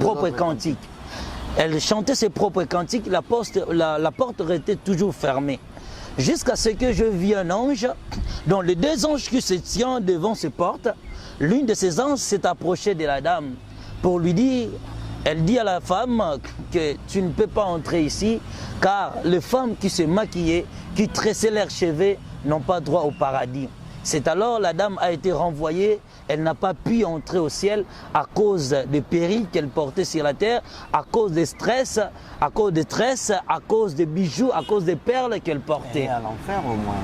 propres cantiques. Elle chantait ses propres cantiques, la porte restait toujours fermée. Jusqu'à ce que je vis un ange, dont les deux anges qui se tiennent devant ces portes, l'une de ces anges s'est approchée de la dame pour lui dire, elle dit à la femme que tu ne peux pas entrer ici, car les femmes qui se maquillaient, qui tressaient leurs cheveux, n'ont pas droit au paradis. C'est alors la dame a été renvoyée, elle n'a pas pu entrer au ciel à cause des périls qu'elle portait sur la terre, à cause des stress, à cause des tresses, à cause des bijoux, à cause des perles qu'elle portait. Elle est à l'enfer au moins.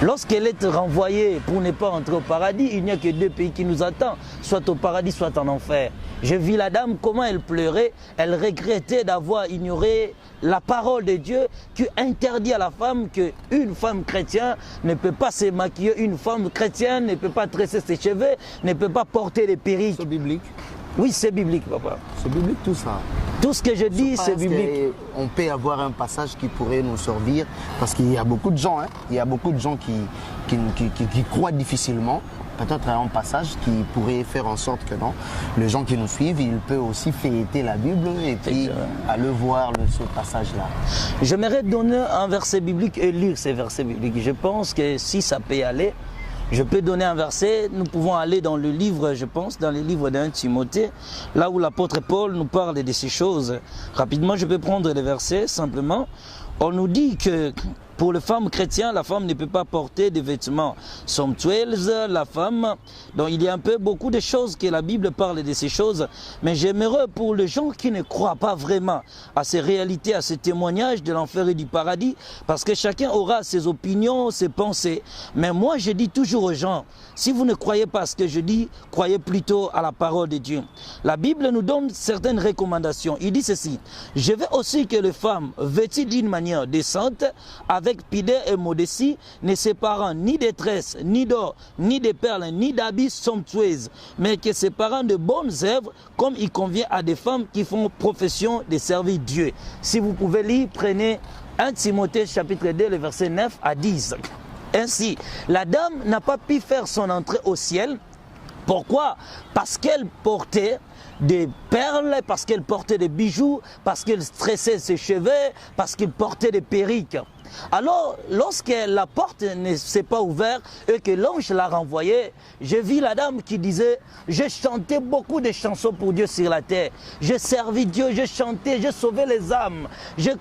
Lorsqu'elle est renvoyée pour ne pas entrer au paradis, il n'y a que deux pays qui nous attendent, soit au paradis, soit en enfer. Je vis la dame, comment elle pleurait, elle regrettait d'avoir ignoré la parole de Dieu qui interdit à la femme qu'une femme chrétienne ne peut pas se maquiller, une femme chrétienne ne peut pas tresser ses cheveux, ne peut pas porter des perruques. C'est biblique? Oui, c'est biblique, papa. C'est biblique tout ça. Tout ce que je dis, c'est biblique. On peut avoir un passage qui pourrait nous servir, parce qu'il y a beaucoup de gens, il y a beaucoup de gens qui croient difficilement. Peut-être un passage qui pourrait faire en sorte que non, les gens qui nous suivent, ils peuvent aussi feuilleter la Bible et puis aller voir ce passage-là. J'aimerais donner un verset biblique et lire ces versets bibliques. Je pense que si ça peut y aller, je peux donner un verset. Nous pouvons aller dans le livre, je pense, dans le livre d'1 Timothée, là où l'apôtre Paul nous parle de ces choses. Rapidement, je peux prendre les versets, simplement. On nous dit que pour les femmes chrétiennes, la femme ne peut pas porter des vêtements somptueux, la femme. Donc il y a un peu beaucoup de choses que la Bible parle de ces choses. Mais j'aimerais pour les gens qui ne croient pas vraiment à ces réalités, à ces témoignages de l'enfer et du paradis, parce que chacun aura ses opinions, ses pensées. Mais moi je dis toujours aux gens, si vous ne croyez pas à ce que je dis, croyez plutôt à la parole de Dieu. La Bible nous donne certaines recommandations. Il dit ceci, je veux aussi que les femmes vêtues d'une manière décente, avec pudeur et modestie, ne séparant ni des tresses, ni d'or, ni de perles, ni d'habits somptueux, mais que séparant de bonnes œuvres, comme il convient à des femmes qui font profession de servir Dieu. Si vous pouvez lire, prenez 1 Timothée chapitre 2, le verset 9 à 10. Ainsi, la dame n'a pas pu faire son entrée au ciel. Pourquoi? Parce qu'elle portait des perles, parce qu'elle portait des bijoux, parce qu'elle stressait ses cheveux, parce qu'elle portait des perruques. Alors, lorsque la porte ne s'est pas ouverte et que l'ange l'a renvoyée, j'ai vu la dame qui disait « Je chantais beaucoup de chansons pour Dieu sur la terre. Je servis Dieu, je chantais, je sauvais les âmes. J'ai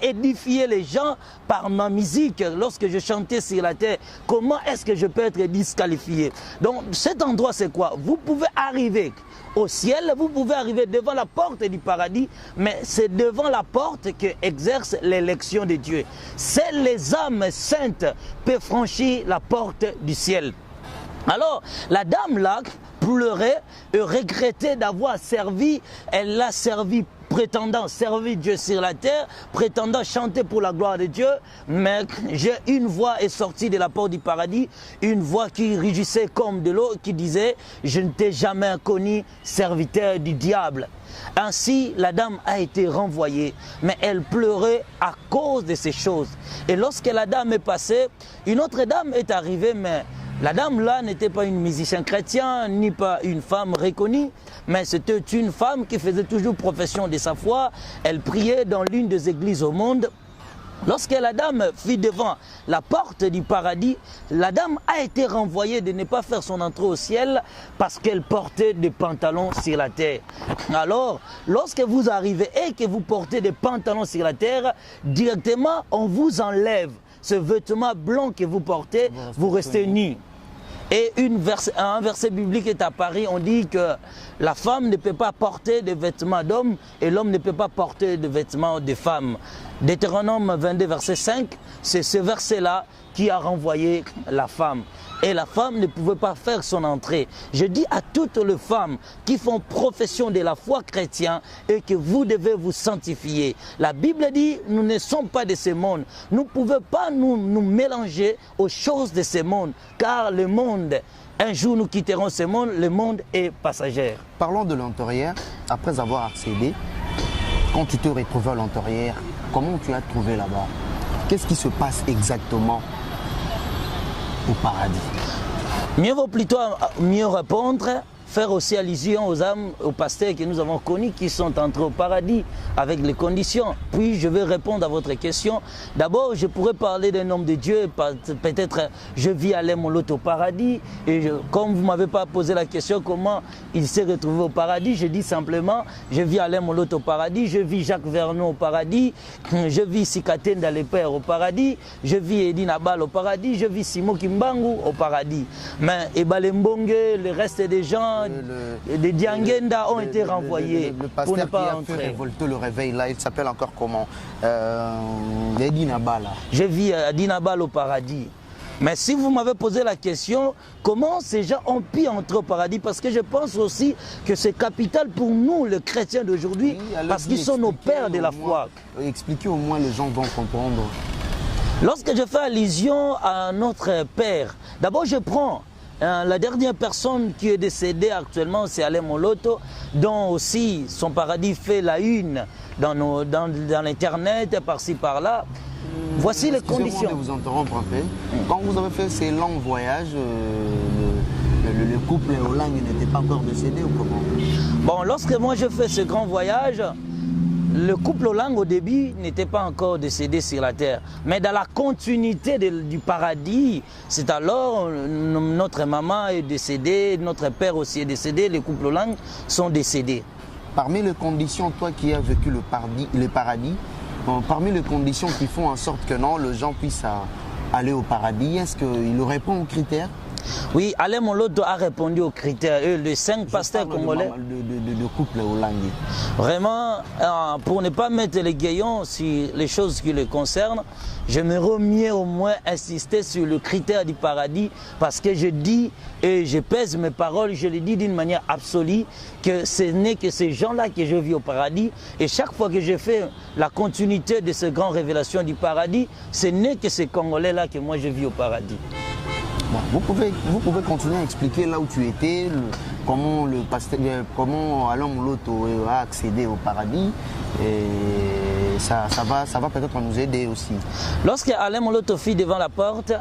édifié les gens par ma musique lorsque je chantais sur la terre. Comment est-ce que je peux être disqualifié ?» Donc, cet endroit, c'est quoi? Vous pouvez arriver au ciel, vous pouvez arriver devant la porte du paradis, mais c'est devant la porte que exerce l'élection de Dieu. Seules les âmes saintes peuvent franchir la porte du ciel. Alors, la dame là pleurait et regrettait d'avoir servi, elle l'a servi prétendant servir Dieu sur la terre, prétendant chanter pour la gloire de Dieu, mais une voix est sortie de la porte du paradis, une voix qui rugissait comme de l'eau, qui disait « Je ne t'ai jamais connu, serviteur du diable ». Ainsi, la dame a été renvoyée, mais elle pleurait à cause de ces choses. Et lorsque la dame est passée, une autre dame est arrivée, mais la dame là n'était pas une musicienne chrétienne, ni pas une femme reconnue, mais c'était une femme qui faisait toujours profession de sa foi. Elle priait dans l'une des églises au monde. Lorsque la dame fut devant la porte du paradis, la dame a été renvoyée de ne pas faire son entrée au ciel parce qu'elle portait des pantalons sur la terre. Alors, lorsque vous arrivez et que vous portez des pantalons sur la terre, directement on vous enlève ce vêtement blanc que vous portez, vous restez nu. Et un verset biblique est apparu, on dit que la femme ne peut pas porter de vêtements d'homme et l'homme ne peut pas porter de vêtements de femme. Deutéronome 22, verset 5, c'est ce verset-là qui a renvoyé la femme. Et la femme ne pouvait pas faire son entrée. Je dis à toutes les femmes qui font profession de la foi chrétienne et que vous devez vous sanctifier. La Bible dit, nous ne sommes pas de ce monde. Nous ne pouvons pas nous mélanger aux choses de ce monde, car le monde, un jour nous quitterons ce monde, le monde est passager. Parlons de l'enterrière. Après avoir accédé, quand tu te retrouves à l'enterrière, comment tu as trouvé là-bas? Qu'est-ce qui se passe exactement au paradis? Mieux vaut plutôt mieux répondre, faire aussi allusion aux âmes, aux pasteurs que nous avons connus qui sont entrés au paradis avec les conditions. Puis je vais répondre à votre question. D'abord, je pourrais parler d'un homme de Dieu, peut-être je vis Alain Moloto au paradis, et comme vous ne m'avez pas posé la question comment il s'est retrouvé au paradis, je dis simplement, je vis Alain Moloto au paradis, je vis Jacques Vernon au paradis, je vis Sikaten Dalepère au paradis, je vis Edine Abal au paradis, je vis Simo Kimbangu au paradis. Mais Ebalembongue, le reste des gens, des Diangenda ont été renvoyés pour ne pas entrer. Fait révolter le réveil là, il s'appelle encore comment Edine Abal. Je vis Edine Abal au paradis. Mais si vous m'avez posé la question, comment ces gens ont pu entrer au paradis? Parce que je pense aussi que c'est capital pour nous, les chrétiens d'aujourd'hui, parce qu'ils sont nos pères de la foi. Expliquez au moins, les gens vont comprendre. Lorsque je fais allusion à notre père, d'abord je prends la dernière personne qui est décédée actuellement, c'est Alain Moloto, dont aussi son paradis fait la une dans l'internet, par-ci par-là. Voici les conditions. De vous interrompre un peu. Quand vous avez fait ces longs voyages, le couple Olang n'était pas encore décédé ou comment? Bon, lorsque moi je fais ce grand voyage, le couple Olang au début n'était pas encore décédé sur la terre. Mais dans la continuité du paradis, c'est alors notre maman est décédée, notre père aussi est décédé, les couples Olang sont décédés. Parmi les conditions, toi qui as vécu le paradis, parmi les conditions qui font en sorte que non, les gens puissent aller au paradis, est-ce qu'il répond aux critères? Oui, Alain Moloto a répondu aux critères. Les 5 pasteurs congolais. De couple Olangi. Vraiment, pour ne pas mettre les guéillons sur les choses qui les concernent, j'aimerais mieux au moins insister sur le critère du paradis, parce que je dis et je pèse mes paroles, je les dis d'une manière absolue, que ce n'est que ces gens-là que je vis au paradis. Et chaque fois que je fais la continuité de ces grandes révélations du paradis, ce n'est que ces Congolais-là que moi je vis au paradis. Bon, vous pouvez continuer à expliquer là où tu étais, comment Alain Moloto a accédé au paradis, et ça va peut-être nous aider aussi. Lorsque Alain Moloto fut devant la porte,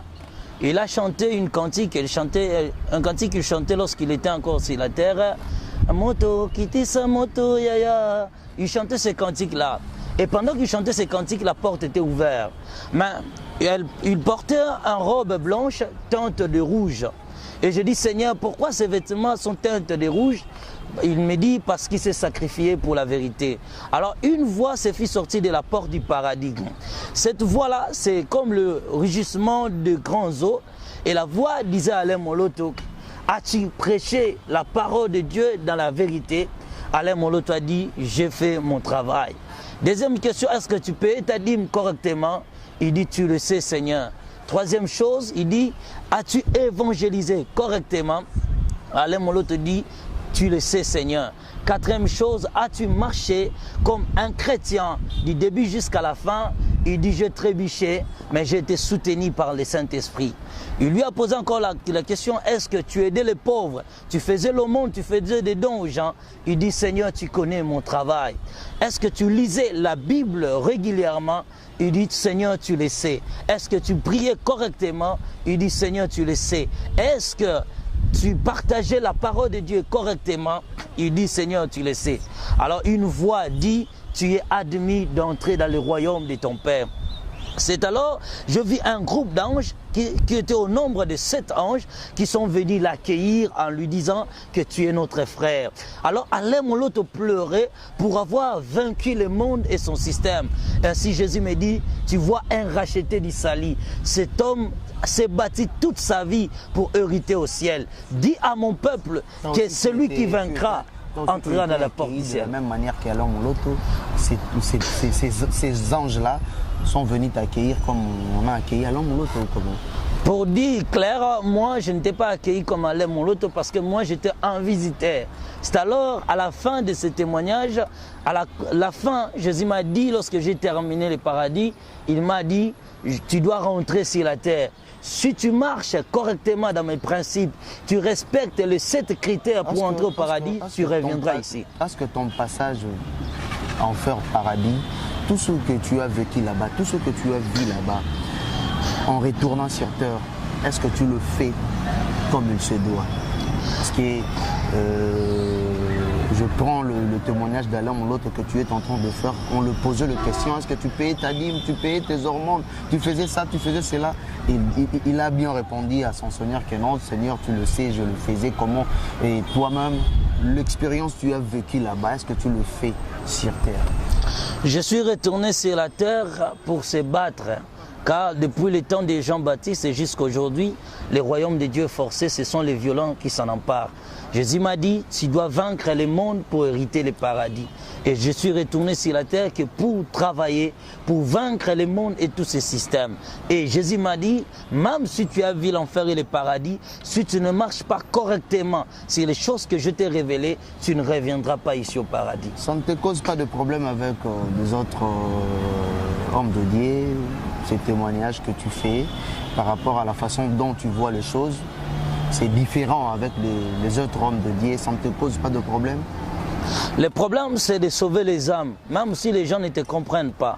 il a chanté une cantique, un cantique qu'il chantait lorsqu'il était encore sur la terre. Moto, quitte sa moto, yaya. Il chantait ce cantique-là. Et pendant qu'il chantait ces cantiques, la porte était ouverte. Mais il portait une robe blanche teinte de rouge. Et je dis, Seigneur, pourquoi ces vêtements sont teintes de rouge? Il me dit, parce qu'il s'est sacrifié pour la vérité. Alors une voix s'est fait sortir de la porte du paradis. Cette voix-là, c'est comme le rugissement de grands eaux. Et la voix disait à Alain Moloto, as-tu prêché la parole de Dieu dans la vérité? Alain Moloto a dit, j'ai fait mon travail. Deuxième question, est-ce que tu payes ta dîme correctement? Il dit, tu le sais, Seigneur. Troisième chose, il dit, as-tu évangélisé correctement? Alain Moloto dit, tu le sais, Seigneur. Quatrième chose, as-tu marché comme un chrétien du début jusqu'à la fin? Il dit, j'ai trébuché, mais j'ai été soutenu par le Saint-Esprit. Il lui a posé encore la question, est-ce que tu aidais les pauvres? Tu faisais l'aumône, tu faisais des dons aux gens? Il dit, Seigneur, tu connais mon travail. Est-ce que tu lisais la Bible régulièrement? Il dit, Seigneur, tu le sais. Est-ce que tu priais correctement? Il dit, Seigneur, tu le sais. Est-ce que tu partageais la parole de Dieu correctement? Il dit, Seigneur, tu le sais. Alors une voix dit, tu es admis d'entrer dans le royaume de ton Père. C'est alors, je vis un groupe d'anges qui était au nombre de 7 anges qui sont venus l'accueillir en lui disant que tu es notre frère. Alors Alain Moloto pleurait pour avoir vaincu le monde et son système. Ainsi Jésus me dit, tu vois un racheté d'Israël. Cet homme s'est bâti toute sa vie pour hériter au ciel. Dis à mon peuple que celui qui vaincra entrera dans la porte du ciel. De la même manière qu'Alain Moloto, ces anges-là sont venus t'accueillir comme on a accueilli Alain Moloto. Pour dire clair, moi je n'étais pas accueilli comme Alain Moloto parce que moi j'étais un visiteur. C'est alors à la fin de ce témoignage, à la fin, Jésus m'a dit, lorsque j'ai terminé le paradis, il m'a dit, tu dois rentrer sur la terre. Si tu marches correctement dans mes principes, tu respectes les 7 critères pour entrer au paradis, tu reviendras ici. Parce que ton passage en enfer paradis, tout ce que tu as vécu là-bas, tout ce que tu as vu là-bas, en retournant sur terre, est-ce que tu le fais comme il se doit? Parce que je prends le témoignage d'Alain ou l'autre que tu es en train de faire. On le posait la question, est-ce que tu payais ta dîme, tu payais tes hormones, tu faisais ça, tu faisais cela. Il a bien répondu à son Seigneur que non, Seigneur, tu le sais, je le faisais comment. Et toi-même, l'expérience que tu as vécue là-bas, est-ce que tu le fais sur terre? Je suis retourné sur la terre pour se battre. Car depuis le temps de Jean-Baptiste et jusqu'à aujourd'hui, les royaumes de Dieu forcés, ce sont les violents qui s'en emparent. Jésus m'a dit, tu dois vaincre le monde pour hériter le paradis. Et je suis retourné sur la terre que pour travailler, pour vaincre le monde et tous ces systèmes. Et Jésus m'a dit, même si tu as vu l'enfer et le paradis, si tu ne marches pas correctement sur les choses que je t'ai révélées, tu ne reviendras pas ici au paradis. Ça ne te cause pas de problème avec les autres hommes de Dieu, ces témoignages que tu fais par rapport à la façon dont tu vois les choses? C'est différent avec les autres hommes de Dieu, ça ne te cause pas de problème? Le problème, c'est de sauver les âmes, même si les gens ne te comprennent pas.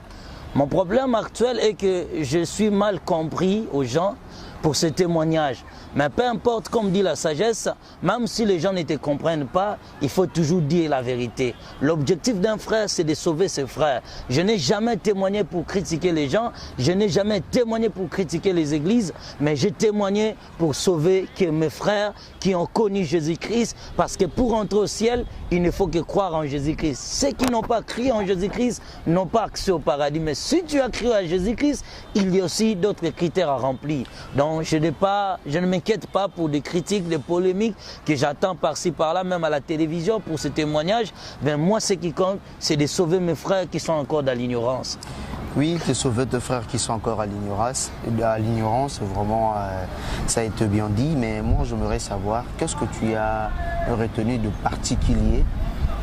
Mon problème actuel est que je suis mal compris aux gens pour ce témoignage. Mais peu importe, comme dit la sagesse, même si les gens ne te comprennent pas, il faut toujours dire la vérité. L'objectif d'un frère, c'est de sauver ses frères. Je n'ai jamais témoigné pour critiquer les gens, je n'ai jamais témoigné pour critiquer les églises, mais j'ai témoigné pour sauver que mes frères qui ont connu Jésus-Christ, parce que pour entrer au ciel, il ne faut que croire en Jésus-Christ. Ceux qui n'ont pas cru en Jésus-Christ n'ont pas accès au paradis. Mais si tu as cru à Jésus-Christ, il y a aussi d'autres critères à remplir. Donc je ne m'inquiète pas pour des critiques, des polémiques que j'attends par-ci par-là, même à la télévision pour ce témoignage. Mais moi, ce qui compte, c'est de sauver mes frères qui sont encore dans l'ignorance. Oui, de sauver tes frères qui sont encore à l'ignorance. Vraiment, ça a été bien dit. Mais moi, j'aimerais savoir, qu'est-ce que tu as retenu de particulier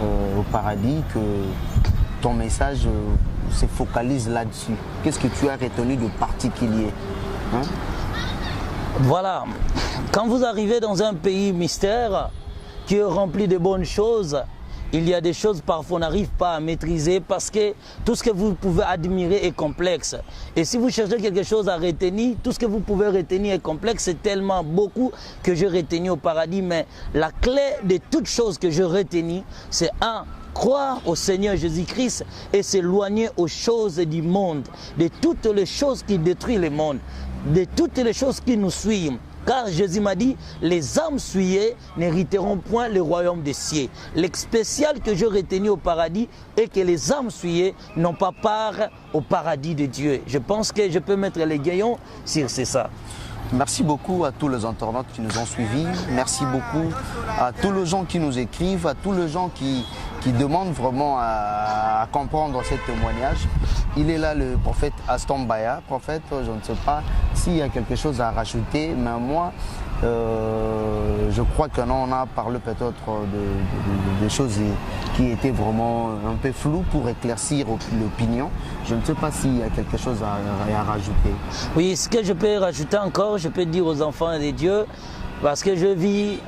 au paradis, que ton message se focalise là-dessus? Qu'est-ce que tu as retenu de particulier, hein? Voilà, quand vous arrivez dans un pays mystère qui est rempli de bonnes choses, il y a des choses parfois on n'arrive pas à maîtriser parce que tout ce que vous pouvez admirer est complexe. Et si vous cherchez quelque chose à retenir, tout ce que vous pouvez retenir est complexe. C'est tellement beaucoup que j'ai retenu au paradis. Mais la clé de toutes choses que je retenais, c'est croire au Seigneur Jésus-Christ et s'éloigner aux choses du monde, de toutes les choses qui détruisent le monde, de toutes les choses qui nous suivent. Car Jésus m'a dit, les âmes souillées n'hériteront point le royaume des cieux. L'expécial que je retenu au paradis est que les âmes souillées n'ont pas part au paradis de Dieu. Je pense que je peux mettre les gaillons sur c'est ça. Merci beaucoup à tous les internautes qui nous ont suivis. Merci beaucoup à tous les gens qui nous écrivent, à tous les gens qui demandent vraiment à comprendre ce témoignage. Il est là le prophète Aston Baya. Prophète, je ne sais pas s'il y a quelque chose à rajouter, mais moi, je crois que non, on a parlé peut-être de choses qui étaient vraiment un peu floues pour éclaircir l'opinion. Je ne sais pas s'il y a quelque chose à rajouter. Oui, ce que je peux rajouter encore, je peux dire aux enfants de Dieu, parce que je vis,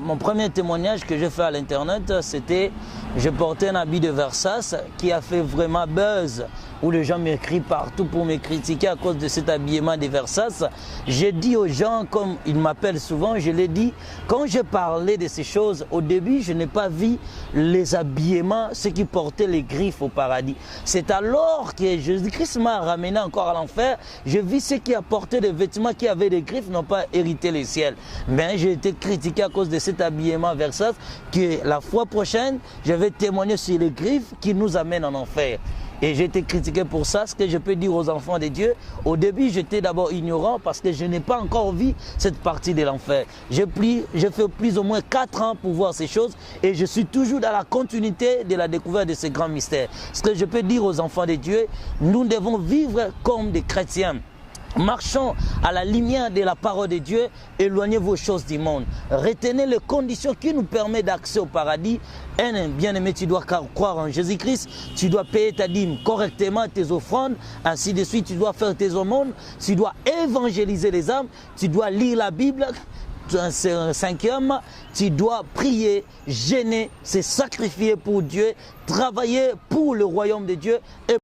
mon premier témoignage que j'ai fait à l'internet, c'était, je portais un habit de Versace qui a fait vraiment buzz, où les gens m'écrivent partout pour me critiquer à cause de cet habillement de Versace. J'ai dit aux gens, comme ils m'appellent souvent, je l'ai dit, quand je parlais de ces choses, au début, je n'ai pas vu les habillements, ceux qui portaient les griffes au paradis. C'est alors que Jésus-Christ m'a ramené encore à l'enfer, je vis ceux qui apportaient des vêtements qui avaient des griffes n'ont pas hérité le ciel. Mais j'ai été critiqué à cause de cet habillement Versace, que la fois prochaine, je vais témoigner sur les griffes qui nous amènent en enfer. Et j'ai été critiqué pour ça. Ce que je peux dire aux enfants de Dieu, au début, j'étais d'abord ignorant parce que je n'ai pas encore vu cette partie de l'enfer. J'ai fait plus ou moins 4 ans pour voir ces choses et je suis toujours dans la continuité de la découverte de ces grands mystères. Ce que je peux dire aux enfants de Dieu, nous devons vivre comme des chrétiens. Marchons à la lumière de la parole de Dieu, éloignez vos choses du monde. Retenez les conditions qui nous permettent d'accès au paradis. Bien-aimé, tu dois croire en Jésus-Christ, tu dois payer ta dîme correctement, tes offrandes, ainsi de suite, tu dois faire tes aumônes, tu dois évangéliser les âmes, tu dois lire la Bible. C'est un cinquième, tu dois prier, jeûner, se sacrifier pour Dieu, travailler pour le royaume de Dieu. Et